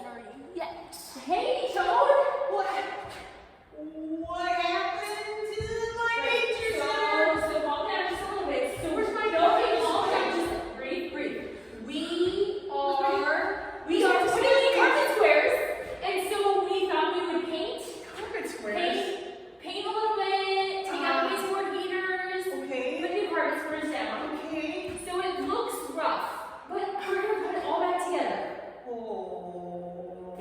center yet. Hey, Toad! What happened to my nature center? So calm down just a little bit. So Where's my okay, calm down. Just breathe. We are putting carpet squares, and so we thought we would paint. Carpet squares? Paint a little bit, take out baseboard heaters, Okay. put new carpet squares down. Okay. So it looks rough, but we're gonna put it all back together. Oh.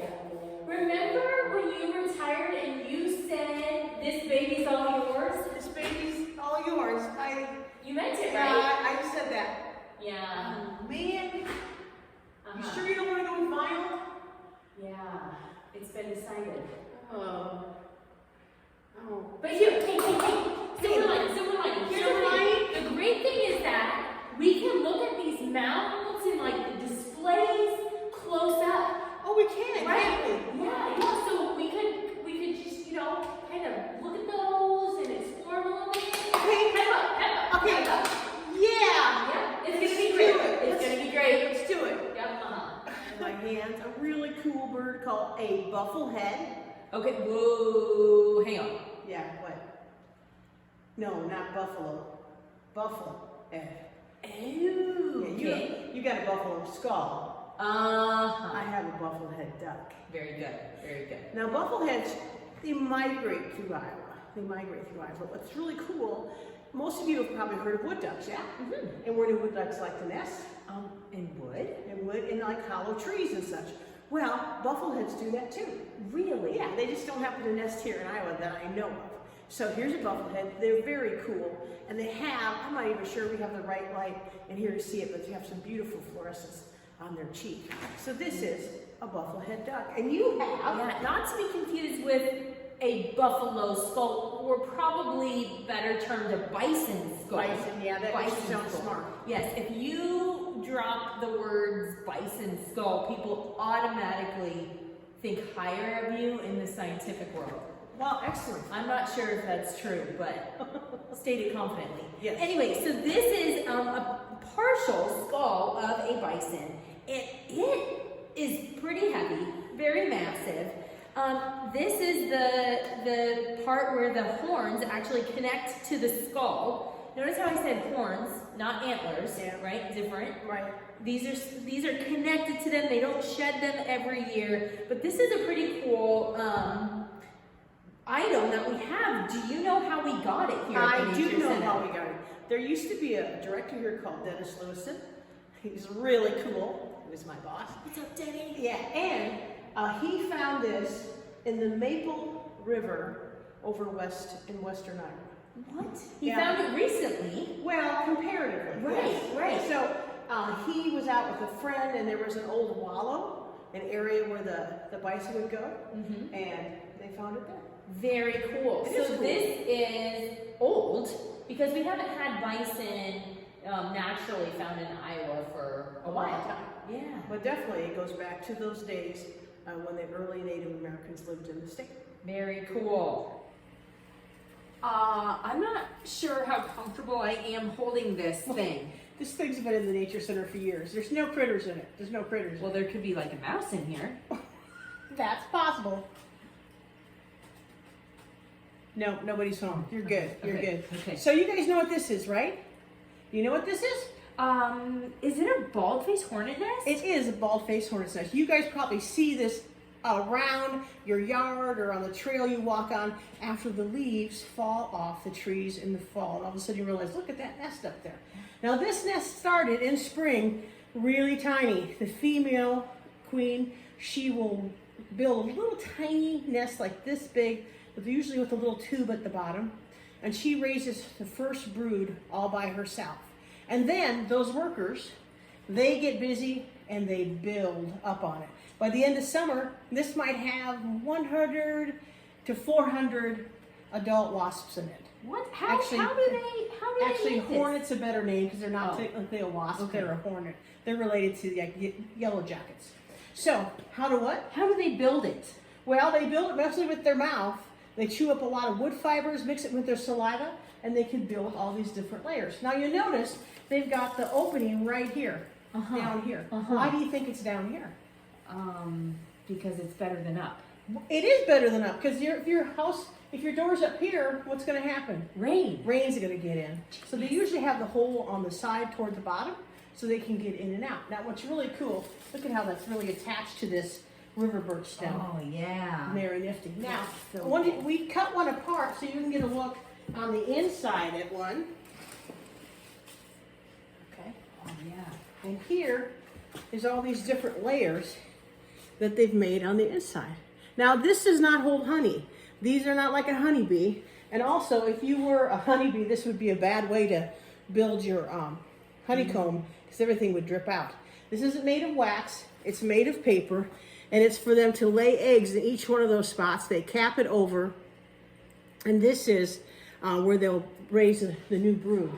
Remember when you retired and you said this baby's all yours? This baby's all yours. You meant it, right? I said that. Yeah. Oh, man. You Uh-huh. sure you don't want to go with vinyl? Yeah. It's been decided. Oh. But here, hey. Silver lining. Silver lining? The great thing is that we can look at these mountains and like the displays close up. Oh, we can, Right? can't we? Yeah. So we could just, kind of look at those and explore them a little bit. Okay. Head up. Okay. Head up. Yeah. Yeah. It's Let's gonna be do great. it. It's gonna be great. Let's do it. Yep. In my hands, a really cool bird called a bufflehead. Okay. Whoa. Hang on. Yeah, what? No, not buffalo. Bufflehead. Oh. Yeah, Okay. you got a buffalo skull. Uh-huh. I have a bufflehead duck. Very good. Now, buffleheads, they migrate through Iowa. But what's really cool, most of you have probably heard of wood ducks, yeah? Mm-hmm. And where do wood ducks like to nest? In wood? In wood, in like hollow trees and such. Well, buffleheads do that too. Really? Yeah, they just don't happen to nest here in Iowa that I know of. So here's a bufflehead. They're very cool. And they have, I'm not even sure we have the right light in here to see it, but they have some beautiful fluorescence on their cheek. So this is a bufflehead duck. And you have... Yeah, not to be confused with a buffalo skull, or probably better termed a bison skull. Bison, yeah, that makes you sound skull. smart. Yes, if you drop the words bison skull, people automatically think higher of you in the scientific world. Well, excellent. I'm not sure if that's true, but state it confidently. Yes. Anyway, so this is a partial skull of a bison. It is pretty heavy, very massive. This is the part where the horns actually connect to the skull. Notice how I said horns, not antlers, Yeah. right? Different. Right. These are connected to them. They don't shed them every year. But this is a pretty cool item that we have. Do you know how we got it here? I do know how we got it. There used to be a director here called Dennis Lewison. He's really cool. He was my boss. What's up, Denny? Yeah, and he found this in the Maple River over in western Iowa. What? He Yeah. found it recently. Well, comparatively. Right, yes. right. So he was out with a friend, and there was an old wallow, an area where the bison would go, Mm-hmm. and they found it there. Very cool. It is So cool. this is old because we haven't had bison naturally found in Iowa for a while. Yeah. But definitely it goes back to those days when the early Native Americans lived in the state. Very cool. I'm not sure how comfortable I am holding this thing. This thing's been in the nature center for years. There's no critters in it. There's no critters. Well, there could be like a mouse in here. That's possible. No, nobody's home. You're good. You're Okay, good. okay. So you guys know what this is, right? You know what this is? Is it a bald-faced hornet nest? It is a bald-faced hornet's nest. You guys probably see this around your yard or on the trail you walk on after the leaves fall off the trees in the fall. And all of a sudden you realize, look at that nest up there. Now this nest started in spring really tiny. The female queen, she will build a little tiny nest like this big, usually with a little tube at the bottom. And she raises the first brood all by herself. And then those workers, they get busy and they build up on it. By the end of summer, this might have 100 to 400 adult wasps in it. What? Actually, how do they make this? hornet's a better name because they're not technically a wasp, Okay. they're a hornet. They're related to the yellow jackets. So, how do they build it? Well, they build it mostly with their mouth. They chew up a lot of wood fibers, mix it with their saliva, and they can build all these different layers. Now you notice they've got the opening right here, down here. Uh-huh. Why do you think it's down here? because it's better than up. It is better than up, because if your door's up here, what's going to happen? Rain. Rain's going to get in. So they usually have the hole on the side toward the bottom, so they can get in and out. Now, what's really cool, look at how that's really attached to this river birch stem. Oh, yeah. Very nifty. Now, So we cut one apart so you can get a look on the inside at one. Okay. Oh, yeah. And here is all these different layers that they've made on the inside. Now, this does not hold honey. These are not like a honeybee. And also, if you were a honeybee, this would be a bad way to build your honeycomb, because everything would drip out. This isn't made of wax. It's made of paper. And it's for them to lay eggs in each one of those spots. They cap it over. And this is where they'll raise the new brood.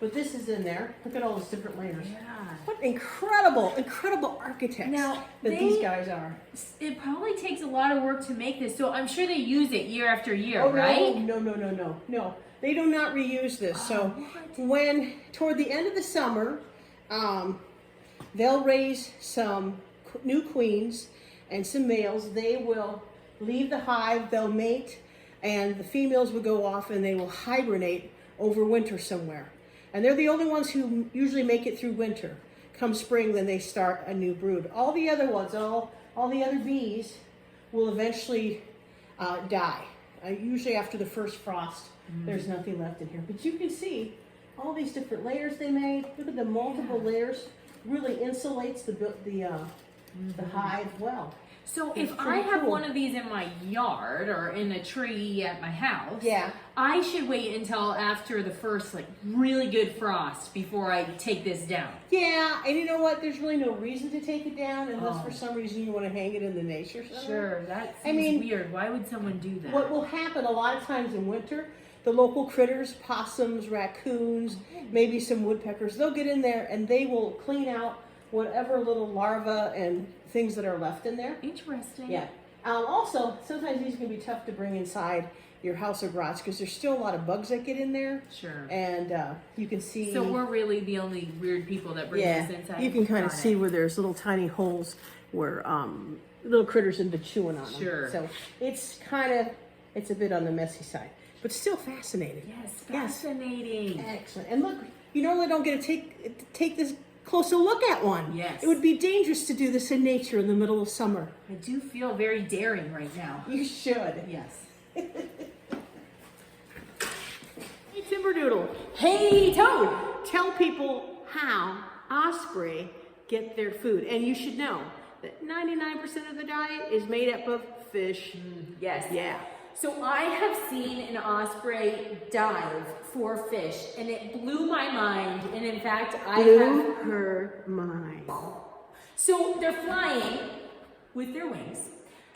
But this is in there. Look at all those different layers. Yeah. What incredible architects Now, these guys are. It probably takes a lot of work to make this, so I'm sure they use it year after year, Oh, right? No. They do not reuse this. So when, toward the end of the summer, they'll raise some new queens and some males. They will leave the hive, they'll mate, and the females will go off and they will hibernate over winter somewhere. And they're the only ones who usually make it through winter. Come spring, then they start a new brood. All the other ones, all the other bees will eventually die. Usually after the first frost, there's nothing left in here. But you can see all these different layers they made. Look at the multiple layers. Really insulates the hive well. So It's if I pretty have cool. one of these in my yard or in a tree at my house, Yeah. I should wait until after the first really good frost before I take this down. Yeah, and you know what? There's really no reason to take it down unless Oh. for some reason you want to hang it in the nature somewhere. Sure, that seems weird. Why would someone do that? What will happen a lot of times in winter, the local critters, possums, raccoons, maybe some woodpeckers, they'll get in there and they will clean out whatever little larvae and things that are left in there. Interesting. Yeah. Also, sometimes these can be tough to bring inside your house or garage because there's still a lot of bugs that get in there. Sure. And you can see. So we're really the only weird people that bring this inside. You can kind of Got see it. where there's little tiny holes where little critters have been chewing on them. Sure. So it's a bit on the messy side, but still fascinating. Yes, fascinating. Excellent. And look, you normally don't get to take this closer look at one. Yes. It would be dangerous to do this in nature in the middle of summer. I do feel very daring right now. You should. Yes. Hey, Timberdoodle. Hey, Toad! Tell people how osprey get their food. And you should know that 99% of the diet is made up of fish. Yes. Yeah. So I have seen an osprey dive for fish, and it blew my mind. And in fact, Blew her mind. So they're flying with their wings,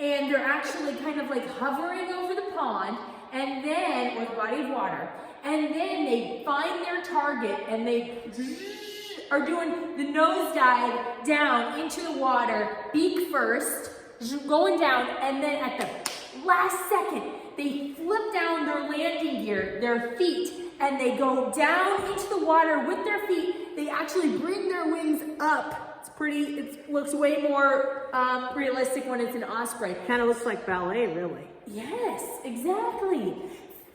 and they're actually kind of hovering over the pond, and then with a body of water, and then they find their target, and they are doing the nosedive down into the water, beak first, going down, and then at the last second, they flip down their landing gear, their feet, and they go down into the water with their feet. They actually bring their wings up. It's pretty, it looks way more realistic when it's an osprey. Kind of looks like ballet, really. Yes, exactly.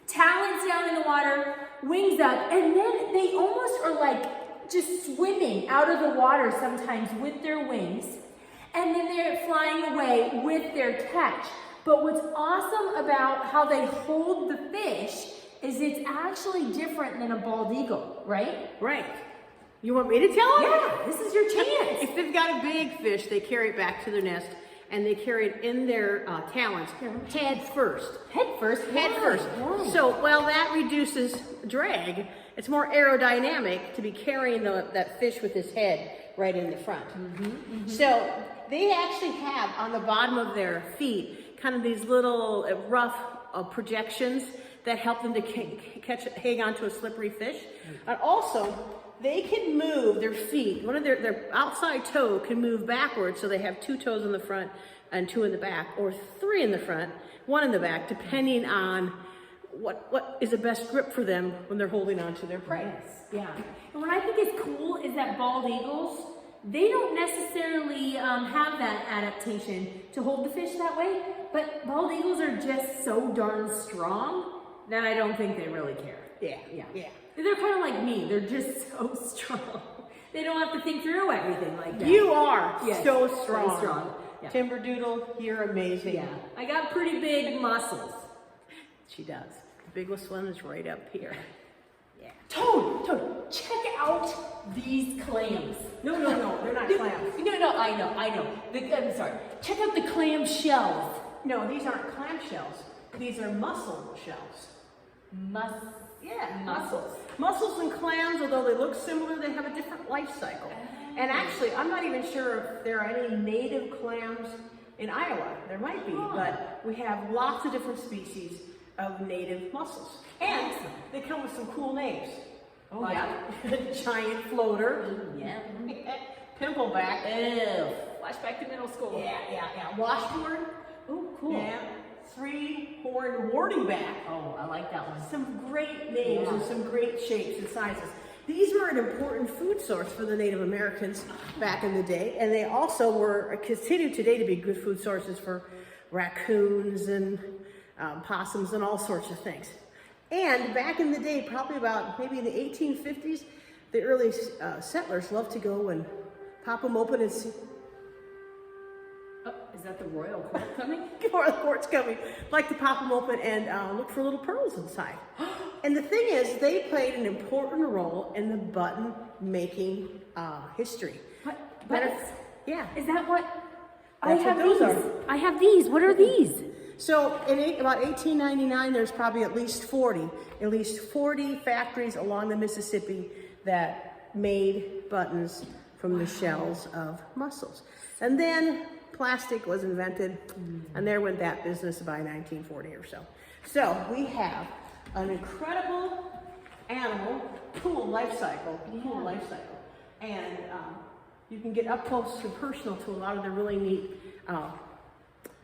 Talons down in the water, wings up, and then they almost are just swimming out of the water sometimes with their wings. And then they're flying away with their catch. But what's awesome about how they hold the fish is it's actually different than a bald eagle, right? Right. You want me to tell them? Yeah, this is your chance. If they've got a big fish, they carry it back to their nest and they carry it in their talons, head first. Head first? Head first. Why? So while that reduces drag, it's more aerodynamic to be carrying that fish with his head right in the front. So they actually have on the bottom of their feet kind of these little rough projections that help them to hang on to a slippery fish. And also, they can move their feet. One of their outside toe can move backwards, so they have 2 toes in the front and 2 in the back, or 3 in the front, 1 in the back, depending on what is the best grip for them when they're holding on to their prey. Yes, yeah. And what I think is cool is that bald eagles, they don't necessarily have that adaptation to hold the fish that way, but bald eagles are just so darn strong that I don't think they really care. Yeah. They're kind of like me. They're just so strong. They don't have to think through everything like that. You are Yes, so strong. So strong. Yeah. Timberdoodle, you're amazing. Yeah, I got pretty big muscles. She does. The biggest one is right up here. Yeah. Toad, check out these clams. No, they're not clams. No, I know. I'm sorry. Check out the clam shells. No, these aren't clam shells. These are mussel shells. Mussels. Mussels and clams, although they look similar, they have a different life cycle. And actually, I'm not even sure if there are any native clams in Iowa. There might be, but we have lots of different species of native mussels. And they come with some cool names. Oh, like yeah. giant floater. Ooh, yeah. Pimpleback. Ew. Flashback to middle school. Yeah. Washboard. Oh, cool. Yeah. Three-horned warding back. Oh, I like that one. Some great names and some great shapes and sizes. These were an important food source for the Native Americans back in the day, and they also continue today to be good food sources for raccoons and possums and all sorts of things. And back in the day, probably about maybe in the 1850s, the early settlers loved to go and pop them open and see. Oh, is that the royal court coming? Or the court's coming. Like to pop them open and look for little pearls inside. And the thing is, they played an important role in the button making history. But yeah. Is that what? That's what those are. I have these. What are these? So in about 1899, there's probably at least 40 factories along the Mississippi that made buttons from the shells of mussels. And then plastic was invented, and there went that business by 1940 or so. So we have an incredible animal, cool life cycle, and you can get up close and personal to a lot of the really neat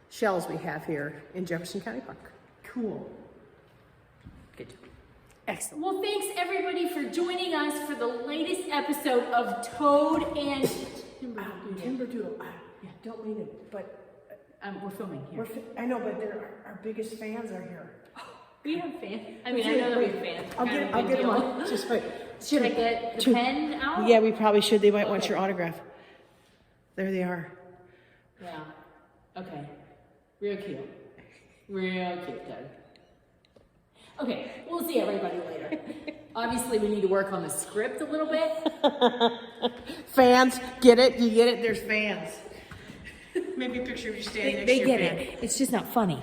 shells we have here in Jefferson County Park. Cool. Good job. Excellent. Well, thanks everybody for joining us for the latest episode of Toad and Timberdoodle. Yeah, don't mean it, but we're filming here. I know, but our biggest fans are here. We have fans. I mean, I know that we have fans. I'll get them on. Just wait. Should I get the pen out? Yeah, we probably should. They might want your autograph. There they are. Yeah. Okay. Real cute. Real cute, Doug. Okay, we'll see everybody later. Obviously, we need to work on the script a little bit. Fans, get it? You get it? There's fans. Maybe a picture of you standing next to your fan. They get it. It's just not funny.